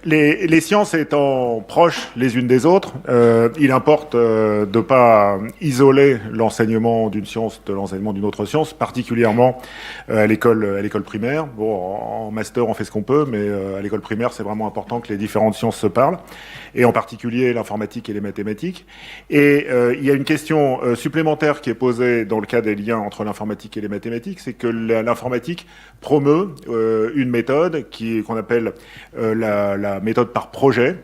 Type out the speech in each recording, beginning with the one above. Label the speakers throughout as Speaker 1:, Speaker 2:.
Speaker 1: Les sciences étant proches les unes des autres, il importe de ne pas isoler l'enseignement d'une science de l'enseignement d'une autre science, particulièrement à l'école primaire. Bon, en master, on fait ce qu'on peut, mais à l'école primaire, c'est vraiment important que les différentes sciences se parlent, et en particulier l'informatique et les mathématiques. Et il y a une question supplémentaire qui est posée dans le cas des liens entre l'informatique et les mathématiques, c'est que l'informatique promeut une méthode qu'on appelle la méthode par projet,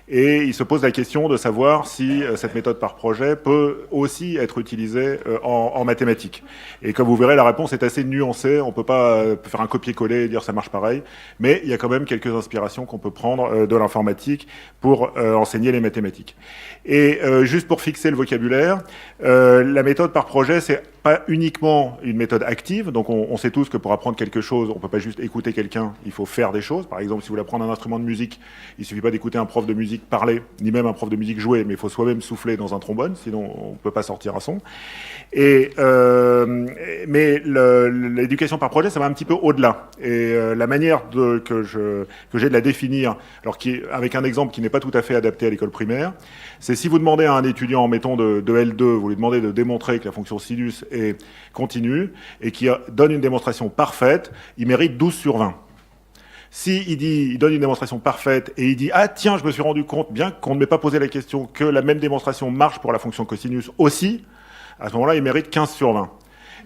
Speaker 1: et il se pose la question de savoir si cette méthode par projet peut aussi être utilisée en mathématiques. Et comme vous verrez, la réponse est assez nuancée, on ne peut pas faire un copier-coller et dire ça marche pareil, mais il y a quand même quelques inspirations qu'on peut prendre de l'informatique pour enseigner les mathématiques. Et juste pour fixer le vocabulaire, la méthode par projet, c'est pas uniquement une méthode active, donc on sait tous que pour apprendre quelque chose, on peut pas juste écouter quelqu'un, il faut faire des choses. Par exemple, si vous voulez apprendre un instrument de musique, il suffit pas d'écouter un prof de musique parler, ni même un prof de musique jouer, mais il faut soi-même souffler dans un trombone, sinon on peut pas sortir un son. Et mais l'éducation par projet, ça va un petit peu au-delà. Et la manière que j'ai de la définir, alors avec un exemple qui n'est pas tout à fait adapté à l'école primaire, c'est si vous demandez à un étudiant, mettons de L2, vous lui demandez de démontrer que la fonction sinus est continue et qui donne une démonstration parfaite, il mérite 12 sur 20. Il donne une démonstration parfaite et il dit « Ah tiens, je me suis rendu compte, bien qu'on ne m'ait pas posé la question, que la même démonstration marche pour la fonction cosinus aussi », à ce moment-là, il mérite 15 sur 20.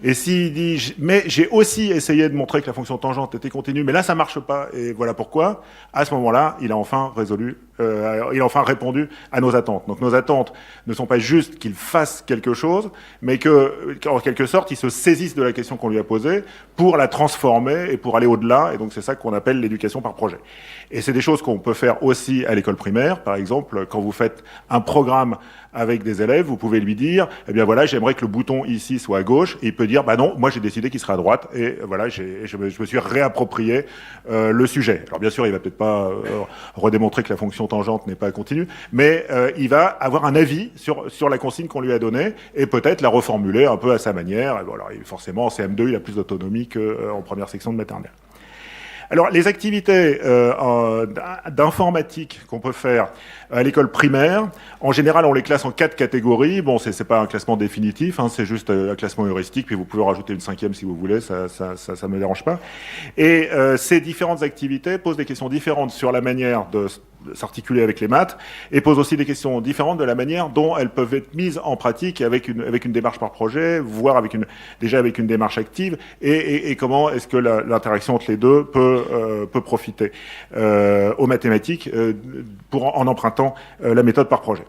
Speaker 1: Et s'il dit « Mais j'ai aussi essayé de montrer que la fonction tangente était continue, mais là, ça marche pas, et voilà pourquoi », à ce moment-là, il a enfin répondu à nos attentes. Donc nos attentes ne sont pas juste qu'il fasse quelque chose, mais qu'en quelque sorte, il se saisisse de la question qu'on lui a posée pour la transformer et pour aller au-delà. Et donc c'est ça qu'on appelle l'éducation par projet. Et c'est des choses qu'on peut faire aussi à l'école primaire. Par exemple, quand vous faites un programme avec des élèves, vous pouvez lui dire, eh bien voilà, j'aimerais que le bouton ici soit à gauche, et il peut dire, bah non, moi j'ai décidé qu'il sera à droite, et voilà, je me suis réapproprié le sujet. Alors bien sûr, il va peut-être pas redémontrer que la fonction tangente n'est pas continue, mais il va avoir un avis sur la consigne qu'on lui a donnée, et peut-être la reformuler un peu à sa manière. Et bon, alors forcément, en CM2, il a plus d'autonomie qu'en première section de maternelle. Alors, les activités d'informatique qu'on peut faire à l'école primaire, en général, on les classe en 4 catégories. Bon, c'est pas un classement définitif, hein, c'est juste un classement heuristique, puis vous pouvez rajouter une 5e si vous voulez, ça me dérange pas. Et ces différentes activités posent des questions différentes sur la manière de s'articuler avec les maths, et posent aussi des questions différentes de la manière dont elles peuvent être mises en pratique avec une démarche par projet, voire déjà avec une démarche active, et comment est-ce que l'interaction entre les deux peut profiter aux mathématiques en empruntant la méthode par projet.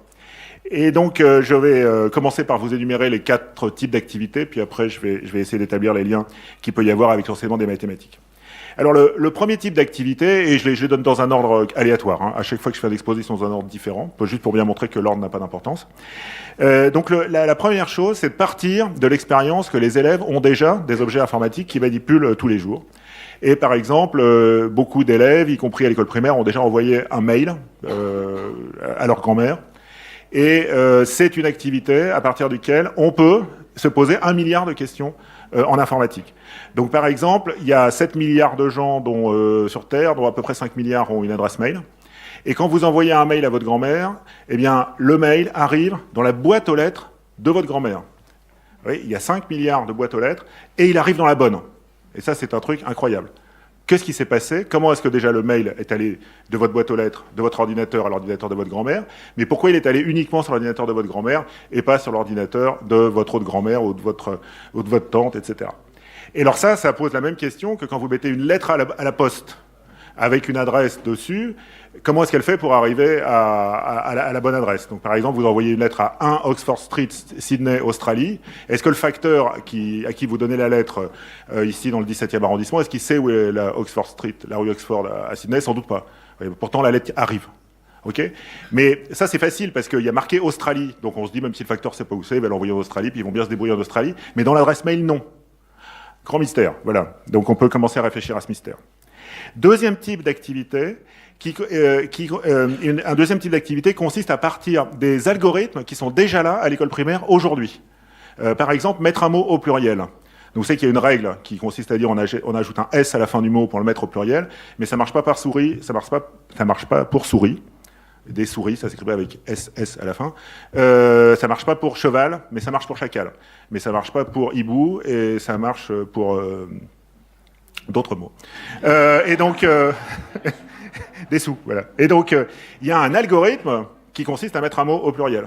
Speaker 1: Et donc, je vais commencer par vous énumérer les 4 types d'activités, puis après, je vais essayer d'établir les liens qu'il peut y avoir avec l'enseignement des mathématiques. Alors, le premier type d'activité, et je les donne dans un ordre aléatoire, hein, à chaque fois que je fais un exposé, ils sont dans un ordre différent, juste pour bien montrer que l'ordre n'a pas d'importance. Donc, la première chose, c'est de partir de l'expérience que les élèves ont déjà des objets informatiques qui manipulent tous les jours. Et par exemple, beaucoup d'élèves, y compris à l'école primaire, ont déjà envoyé un mail à leur grand-mère. Et c'est une activité à partir duquel on peut se poser 1 milliard de questions en informatique. Donc par exemple, il y a 7 milliards de gens sur Terre, dont à peu près 5 milliards ont une adresse mail. Et quand vous envoyez un mail à votre grand-mère, eh bien, le mail arrive dans la boîte aux lettres de votre grand-mère. Oui, il y a 5 milliards de boîtes aux lettres, et il arrive dans la bonne. Et ça, c'est un truc incroyable. Qu'est-ce qui s'est passé? Comment est-ce que déjà le mail est allé de votre boîte aux lettres, de votre ordinateur à l'ordinateur de votre grand-mère? Mais pourquoi il est allé uniquement sur l'ordinateur de votre grand-mère et pas sur l'ordinateur de votre autre grand-mère ou de votre tante, etc. Et alors ça pose la même question que quand vous mettez une lettre à la poste avec une adresse dessus. Comment est-ce qu'elle fait pour arriver à la bonne adresse? Donc, par exemple, vous envoyez une lettre à 1 Oxford Street, Sydney, Australie. Est-ce que le facteur à qui vous donnez la lettre, ici dans le 17e arrondissement, est-ce qu'il sait où est la Oxford Street, la rue Oxford à Sydney? Sans doute pas. Pourtant, la lettre arrive. Okay, mais ça, c'est facile parce qu'il y a marqué Australie. Donc, on se dit, même si le facteur ne sait pas où c'est, il va l'envoyer en Australie, puis ils vont bien se débrouiller en Australie. Mais dans l'adresse mail, non. Grand mystère. Voilà. Donc, on peut commencer à réfléchir à ce mystère. Deuxième type d'activité, un deuxième type d'activité consiste à partir des algorithmes qui sont déjà là à l'école primaire aujourd'hui. Par exemple, mettre un mot au pluriel. Donc, vous savez qu'il y a une règle qui consiste à dire on ajoute un S à la fin du mot pour le mettre au pluriel, mais ça marche pas par souris, ça marche pas pour souris. Des souris, ça s'écrit avec SS à la fin. Ça marche pas pour cheval, mais ça marche pour chacal. Mais ça marche pas pour hibou, et ça marche pour d'autres mots. Et donc, des sous, voilà. Et donc, il y a un algorithme qui consiste à mettre un mot au pluriel.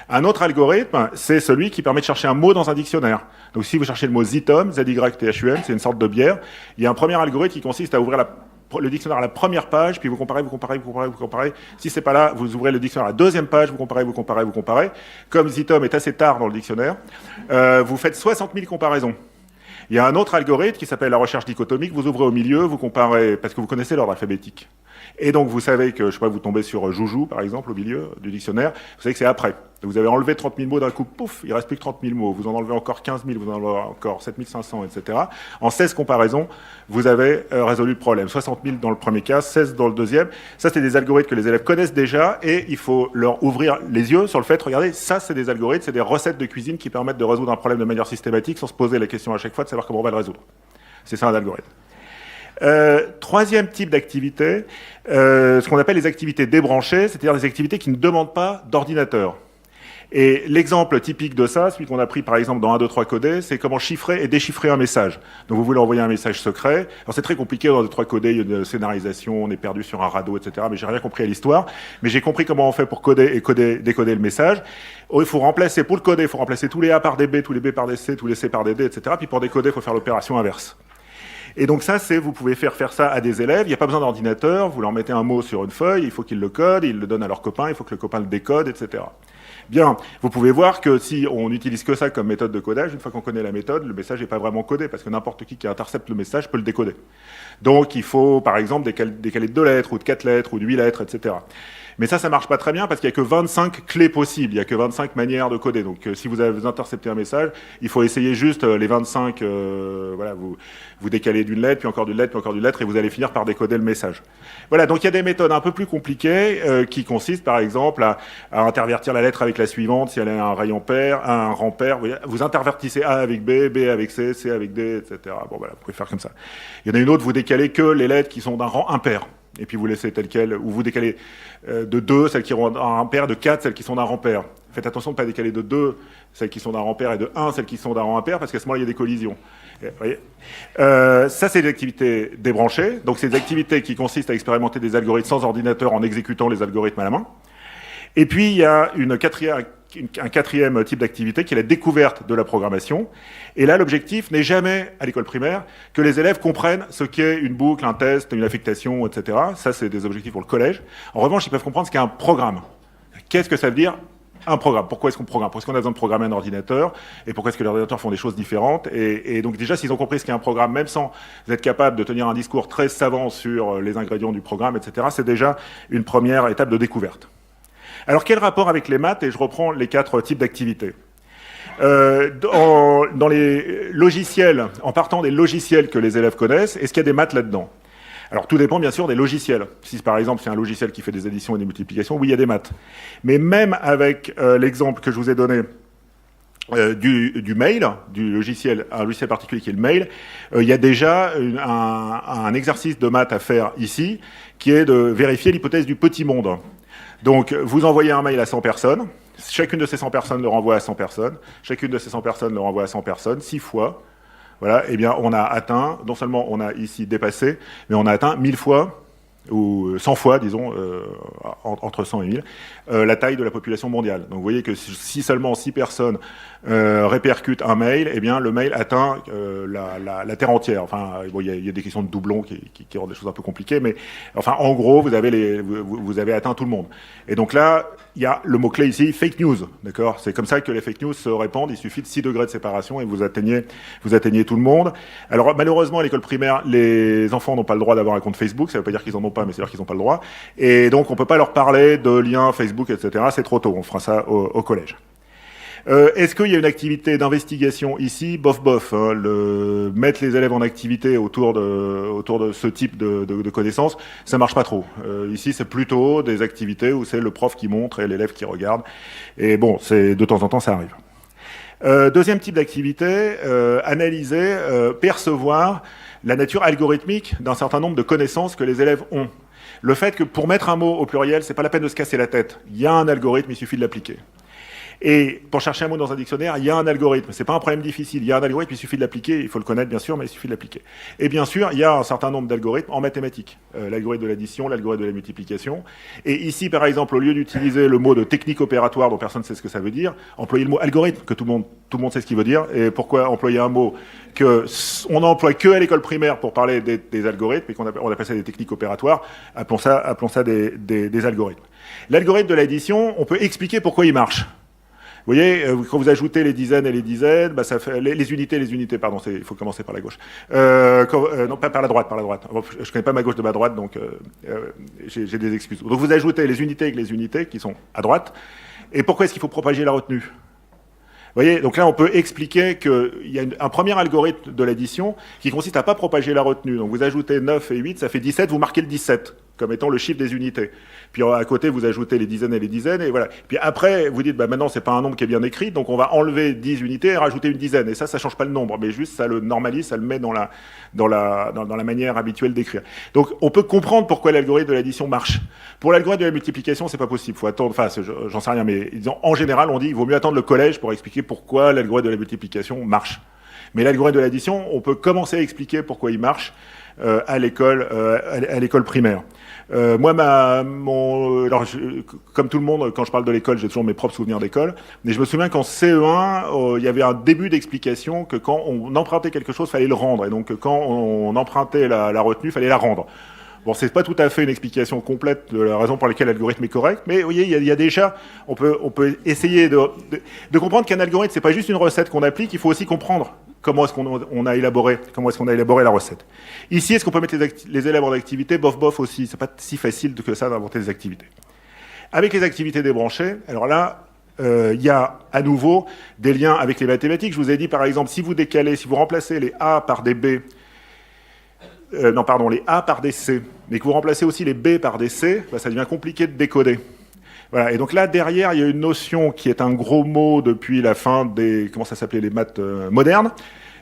Speaker 1: Un autre algorithme, c'est celui qui permet de chercher un mot dans un dictionnaire. Donc si vous cherchez le mot Zythum, Z-Y-T-H-U-M, c'est une sorte de bière, il y a un premier algorithme qui consiste à ouvrir le dictionnaire à la première page, puis vous comparez. Si c'est pas là, vous ouvrez le dictionnaire à la deuxième page, vous comparez. Comme Zythum est assez tard dans le dictionnaire, vous faites 60 000 comparaisons. Il y a un autre algorithme qui s'appelle la recherche dichotomique, vous ouvrez au milieu, vous comparez, parce que vous connaissez l'ordre alphabétique. Et donc, vous savez que, je sais pas, vous tombez sur Joujou, par exemple, au milieu du dictionnaire, vous savez que c'est après. Vous avez enlevé 30 000 mots d'un coup, pouf, il reste plus que 30 000 mots. Vous en enlevez encore 15 000, vous en enlevez encore 7 500, etc. En 16 comparaisons, vous avez résolu le problème. 60 000 dans le premier cas, 16 dans le deuxième. Ça, c'est des algorithmes que les élèves connaissent déjà et il faut leur ouvrir les yeux sur le fait, regardez, ça, c'est des algorithmes, c'est des recettes de cuisine qui permettent de résoudre un problème de manière systématique sans se poser la question à chaque fois de savoir comment on va le résoudre. C'est ça un algorithme. Troisième type d'activité, ce qu'on appelle les activités débranchées, c'est-à-dire des activités qui ne demandent pas d'ordinateur. Et l'exemple typique de ça, celui qu'on a pris par exemple dans 1, 2, 3 codé, c'est comment chiffrer et déchiffrer un message. Donc vous voulez envoyer un message secret. Alors c'est très compliqué dans 1, 2, 3 codé, il y a une scénarisation, on est perdu sur un radeau, etc. Mais j'ai rien compris à l'histoire. Mais j'ai compris comment on fait pour coder et décoder le message. Il faut remplacer, pour le coder, il faut remplacer tous les A par des B, tous les B par des C, tous les C par des D, etc. Puis pour décoder, il faut faire l'opération inverse. Et donc ça, vous pouvez faire ça à des élèves, il n'y a pas besoin d'ordinateur, vous leur mettez un mot sur une feuille, il faut qu'ils le codent, ils le donnent à leur copain, il faut que le copain le décode, etc. Bien, vous pouvez voir que si on n'utilise que ça comme méthode de codage, une fois qu'on connaît la méthode, le message n'est pas vraiment codé, parce que n'importe qui intercepte le message peut le décoder. Donc il faut, par exemple, décaler de 2 lettres, ou de 4 lettres, ou de 8 lettres, etc. Mais ça marche pas très bien parce qu'il y a que 25 clés possibles, il y a que 25 manières de coder. Donc si vous interceptez un message, il faut essayer juste les 25, voilà, vous décalez d'une lettre, puis encore d'une lettre, puis encore d'une lettre, et vous allez finir par décoder le message. Voilà, donc il y a des méthodes un peu plus compliquées qui consistent par exemple à intervertir la lettre avec la suivante, si elle a un rayon pair, un rang pair, vous intervertissez A avec B, B avec C, C avec D, etc. Bon voilà, vous pouvez faire comme ça. Il y en a une autre, vous décalez que les lettres qui sont d'un rang impair. Et puis vous laissez tel quel, ou vous décalez de 2, celles qui ont un rang pair, de 4, celles qui sont d'un rang pair. Faites attention de ne pas décaler de 2, celles qui sont d'un rang pair, et de 1, celles qui sont d'un rang impair, parce qu'à ce moment-là, il y a des collisions. Vous voyez, ça, c'est des activités débranchées. Donc, c'est des activités qui consistent à expérimenter des algorithmes sans ordinateur en exécutant les algorithmes à la main. Et puis, il y a un quatrième type d'activité qui est la découverte de la programmation. Et là, l'objectif n'est jamais, à l'école primaire, que les élèves comprennent ce qu'est une boucle, un test, une affectation, etc. Ça, c'est des objectifs pour le collège. En revanche, ils peuvent comprendre ce qu'est un programme. Qu'est-ce que ça veut dire, un programme? Pourquoi est-ce qu'on programme? Pourquoi est-ce qu'on a besoin de programmer un ordinateur? Et pourquoi est-ce que les ordinateurs font des choses différentes? Et donc, déjà, s'ils ont compris ce qu'est un programme, même sans être capable de tenir un discours très savant sur les ingrédients du programme, etc., c'est déjà une première étape de découverte. Alors, quel rapport avec les maths? Et je reprends les 4 types d'activités. Dans les logiciels, en partant des logiciels que les élèves connaissent, est-ce qu'il y a des maths là-dedans? Alors, tout dépend bien sûr des logiciels. Si par exemple c'est un logiciel qui fait des additions et des multiplications, oui, il y a des maths. Mais même avec l'exemple que je vous ai donné du mail, un logiciel particulier qui est le mail, il y a déjà un exercice de maths à faire ici, qui est de vérifier l'hypothèse du petit monde. Donc, vous envoyez un mail à 100 personnes, chacune de ces 100 personnes le renvoie à 100 personnes, chacune de ces 100 personnes le renvoie à 100 personnes, 6 fois. Voilà, eh bien, on a atteint, non seulement on a ici dépassé, mais on a atteint 1000 fois, ou 100 fois, disons, entre 100 et 1000, la taille de la population mondiale. Donc vous voyez que si seulement 6 personnes répercutent un mail, eh bien le mail atteint la Terre entière. Enfin, bon, il y a des questions de doublons qui rendent les choses un peu compliquées, mais enfin, en gros, vous avez atteint tout le monde. Et donc là, il y a le mot-clé ici, fake news, d'accord? C'est comme ça que les fake news se répandent, il suffit de 6 degrés de séparation et vous atteignez tout le monde. Alors malheureusement, à l'école primaire, les enfants n'ont pas le droit d'avoir un compte Facebook, ça veut pas dire qu'ils en ont pas, mais c'est-à-dire qu'ils n'ont pas le droit. Et donc, on peut pas leur parler de liens Facebook, etc. C'est trop tôt, on fera ça au collège. Est-ce qu'il y a une activité d'investigation ici? Bof, hein, mettre les élèves en activité autour de ce type de connaissances, ça marche pas trop. Ici, c'est plutôt des activités où c'est le prof qui montre et l'élève qui regarde. Et bon, de temps en temps, ça arrive. Deuxième type d'activité, analyser, percevoir la nature algorithmique d'un certain nombre de connaissances que les élèves ont. Le fait que pour mettre un mot au pluriel, c'est pas la peine de se casser la tête. Il y a un algorithme, il suffit de l'appliquer. Et pour chercher un mot dans un dictionnaire, il y a un algorithme. C'est pas un problème difficile. Il y a un algorithme, il suffit de l'appliquer. Il faut le connaître, bien sûr, mais il suffit de l'appliquer. Et bien sûr, il y a un certain nombre d'algorithmes en mathématiques. L'algorithme de l'addition, l'algorithme de la multiplication. Et ici, par exemple, au lieu d'utiliser le mot de technique opératoire, dont personne ne sait ce que ça veut dire, employer le mot algorithme, que tout le monde sait ce qu'il veut dire. Et pourquoi employer un mot que on n'emploie que à l'école primaire pour parler des algorithmes, et on appelle ça des techniques opératoires, appelons ça des algorithmes. L'algorithme de l'addition, on peut expliquer pourquoi il marche. Vous voyez, quand vous ajoutez les dizaines et les dizaines, bah ça fait les unités, pardon, il faut commencer par la gauche. Non, pas par la droite. Je connais pas ma gauche de ma droite, donc j'ai des excuses. Donc vous ajoutez les unités avec les unités qui sont à droite. Et pourquoi est-ce qu'il faut propager la retenue ? Vous voyez, donc là, on peut expliquer qu'il y a un premier algorithme de l'addition qui consiste à pas propager la retenue. Donc vous ajoutez 9 et 8, ça fait 17, vous marquez le 17 comme étant le chiffre des unités. Puis à côté, vous ajoutez les dizaines, et voilà. Puis après, vous dites, bah maintenant, c'est pas un nombre qui est bien écrit, donc on va enlever 10 unités et rajouter une dizaine. Et ça change pas le nombre, mais juste ça le normalise, ça le met dans la manière habituelle d'écrire. Donc on peut comprendre pourquoi l'algorithme de l'addition marche. Pour l'algorithme de la multiplication, c'est pas possible. Faut attendre, enfin, j'en sais rien, mais en général, on dit, il vaut mieux attendre le collège pour expliquer pourquoi l'algorithme de la multiplication marche. Mais l'algorithme de l'addition, on peut commencer à expliquer pourquoi il marche à l'école primaire. Moi, comme tout le monde, quand je parle de l'école, j'ai toujours mes propres souvenirs d'école. Mais je me souviens qu'en CE1, il y avait un début d'explication que quand on empruntait quelque chose, fallait le rendre. Et donc, quand on empruntait la retenue, fallait la rendre. Bon, c'est pas tout à fait une explication complète de la raison pour laquelle l'algorithme est correct, mais vous voyez, il y a déjà, on peut essayer de comprendre qu'un algorithme, c'est pas juste une recette qu'on applique, il faut aussi comprendre comment est-ce qu'on a élaboré la recette. Ici, est-ce qu'on peut mettre les élèves en activité? Bof aussi, c'est pas si facile que ça d'inventer des activités. Avec les activités débranchées, alors là, il y a à nouveau des liens avec les mathématiques. Je vous ai dit, par exemple, si vous remplacez les A par des B, les A par des C, mais que vous remplacez aussi les B par des C, bah, ça devient compliqué de décoder. Voilà. Et donc là, derrière, il y a une notion qui est un gros mot depuis la fin des, comment ça s'appelait, les maths modernes.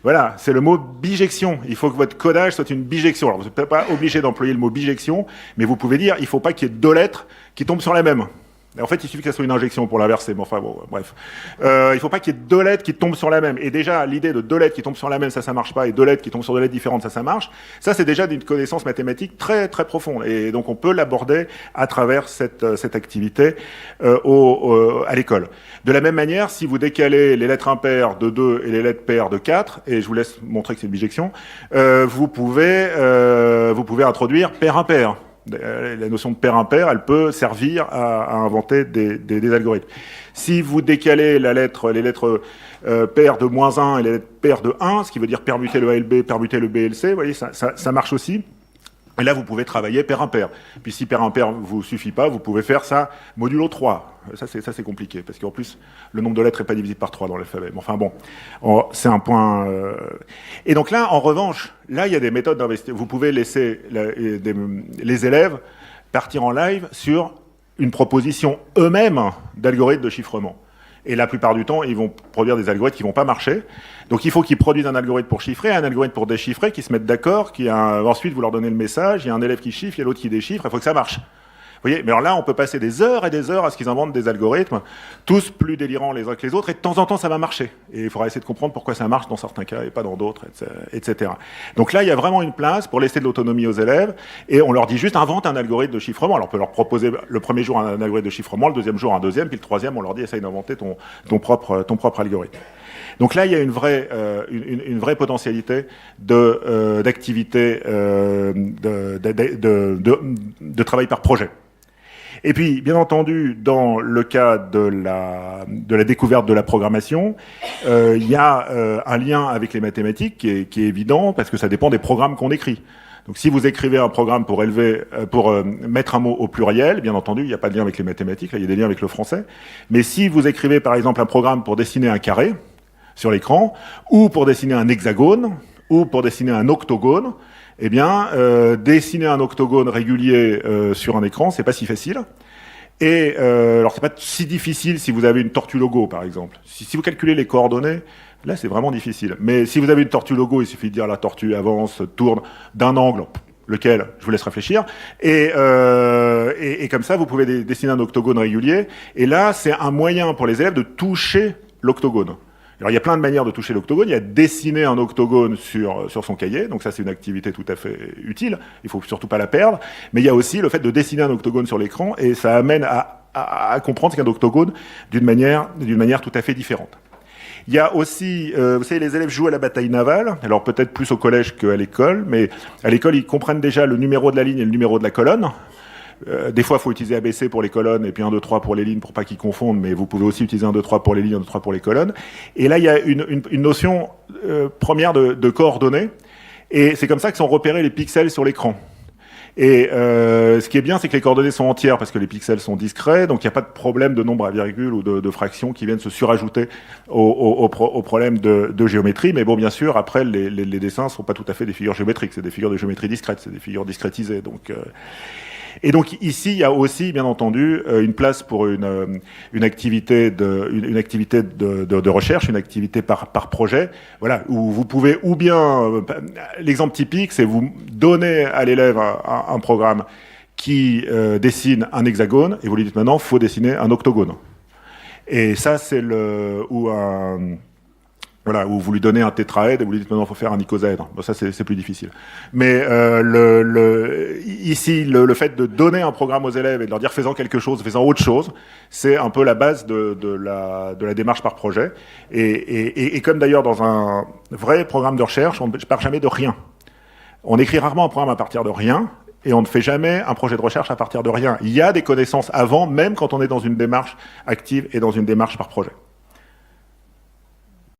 Speaker 1: Voilà, c'est le mot bijection. Il faut que votre codage soit une bijection. Alors, vous n'êtes pas obligé d'employer le mot bijection, mais vous pouvez dire, il ne faut pas qu'il y ait deux lettres qui tombent sur la même. En fait, il suffit que ça soit une injection pour l'inverser, mais enfin bon, bref. Il faut pas qu'il y ait deux lettres qui tombent sur la même. Et déjà, l'idée de deux lettres qui tombent sur la même, ça marche pas, et deux lettres qui tombent sur deux lettres différentes, ça marche. Ça, c'est déjà d'une connaissance mathématique très, très profonde. Et donc, on peut l'aborder à travers cette activité à l'école. De la même manière, si vous décalez les lettres impaires de 2 et les lettres paires de 4, et je vous laisse montrer que c'est une bijection, vous pouvez introduire pair-impair. La notion de pair-impair, elle peut servir à inventer des algorithmes. Si vous décalez les lettres paires de -1 et les lettres paires de 1, ce qui veut dire permuter le A et le B, permuter le B et le C, vous voyez, ça marche aussi. Et là, vous pouvez travailler pair-impair. Puis si pair-impair vous suffit pas, vous pouvez faire ça modulo 3. Ça c'est compliqué, parce qu'en plus, le nombre de lettres n'est pas divisible par 3 dans l'alphabet. Mais enfin bon, c'est un point... Et donc là, en revanche, là, il y a des méthodes d'investir. Vous pouvez laisser les élèves partir en live sur une proposition eux-mêmes d'algorithmes de chiffrement. Et la plupart du temps, ils vont produire des algorithmes qui vont pas marcher. Donc il faut qu'ils produisent un algorithme pour chiffrer, un algorithme pour déchiffrer, qu'ils se mettent d'accord, ensuite vous leur donnez le message, il y a un élève qui chiffre, il y a l'autre qui déchiffre, il faut que ça marche. Vous voyez, mais alors là, on peut passer des heures et des heures à ce qu'ils inventent des algorithmes, tous plus délirants les uns que les autres, et de temps en temps, ça va marcher. Et il faudra essayer de comprendre pourquoi ça marche dans certains cas et pas dans d'autres, etc. Donc là, il y a vraiment une place pour laisser de l'autonomie aux élèves, et on leur dit juste, invente un algorithme de chiffrement. Alors on peut leur proposer le premier jour un algorithme de chiffrement, le deuxième jour un deuxième, puis le troisième, on leur dit, essaye d'inventer ton propre algorithme. Donc là, il y a une vraie potentialité d'activité de travail par projet. Et puis, bien entendu, dans le cas de la découverte de la programmation, il y a un lien avec les mathématiques qui est évident, parce que ça dépend des programmes qu'on écrit. Donc, si vous écrivez un programme pour mettre un mot au pluriel, bien entendu, il n'y a pas de lien avec les mathématiques, là, il y a des liens avec le français. Mais si vous écrivez, par exemple, un programme pour dessiner un carré sur l'écran, ou pour dessiner un hexagone, ou pour dessiner un octogone, eh bien, dessiner un octogone régulier sur un écran, c'est pas si facile. Et alors c'est pas si difficile si vous avez une tortue logo par exemple. Si vous calculez les coordonnées, là c'est vraiment difficile. Mais si vous avez une tortue logo, il suffit de dire la tortue avance, tourne d'un angle, lequel je vous laisse réfléchir. Et comme ça vous pouvez dessiner un octogone régulier. Et là c'est un moyen pour les élèves de toucher l'octogone. Alors il y a plein de manières de toucher l'octogone. Il y a dessiner un octogone sur son cahier, donc ça c'est une activité tout à fait utile. Il faut surtout pas la perdre. Mais il y a aussi le fait de dessiner un octogone sur l'écran, et ça amène à comprendre ce qu'un octogone d'une manière tout à fait différente. Il y a aussi, vous savez, les élèves jouent à la bataille navale. Alors peut-être plus au collège qu'à l'école, mais à l'école ils comprennent déjà le numéro de la ligne et le numéro de la colonne. Des fois, il faut utiliser ABC pour les colonnes et puis 1, 2, 3 pour les lignes pour pas qu'ils confondent, mais vous pouvez aussi utiliser 1, 2, 3 pour les lignes, 1, 2, 3 pour les colonnes. Et là, il y a une notion première de coordonnées, et c'est comme ça que sont repérés les pixels sur l'écran. Et ce qui est bien, c'est que les coordonnées sont entières parce que les pixels sont discrets, donc il n'y a pas de problème de nombre à virgule ou de fractions qui viennent se surajouter au problème de géométrie. Mais bon, bien sûr, après, les dessins ne sont pas tout à fait des figures géométriques, c'est des figures de géométrie discrète, c'est des figures discrétisées. Et donc ici, il y a aussi, bien entendu, une place pour une activité de recherche, une activité par projet, voilà, où vous pouvez ou bien, l'exemple typique, c'est vous donner à l'élève un programme qui dessine un hexagone, et vous lui dites maintenant, faut dessiner un octogone. Et ça, c'est voilà, où vous lui donnez un tétraèdre et vous lui dites maintenant il faut faire un icosaèdre. Bon, ça c'est plus difficile. Mais ici, le fait de donner un programme aux élèves et de leur dire faisant quelque chose, faisant autre chose, c'est un peu la base de la démarche par projet. Et comme d'ailleurs dans un vrai programme de recherche, on ne part jamais de rien. On écrit rarement un programme à partir de rien, et on ne fait jamais un projet de recherche à partir de rien. Il y a des connaissances avant, même quand on est dans une démarche active et dans une démarche par projet.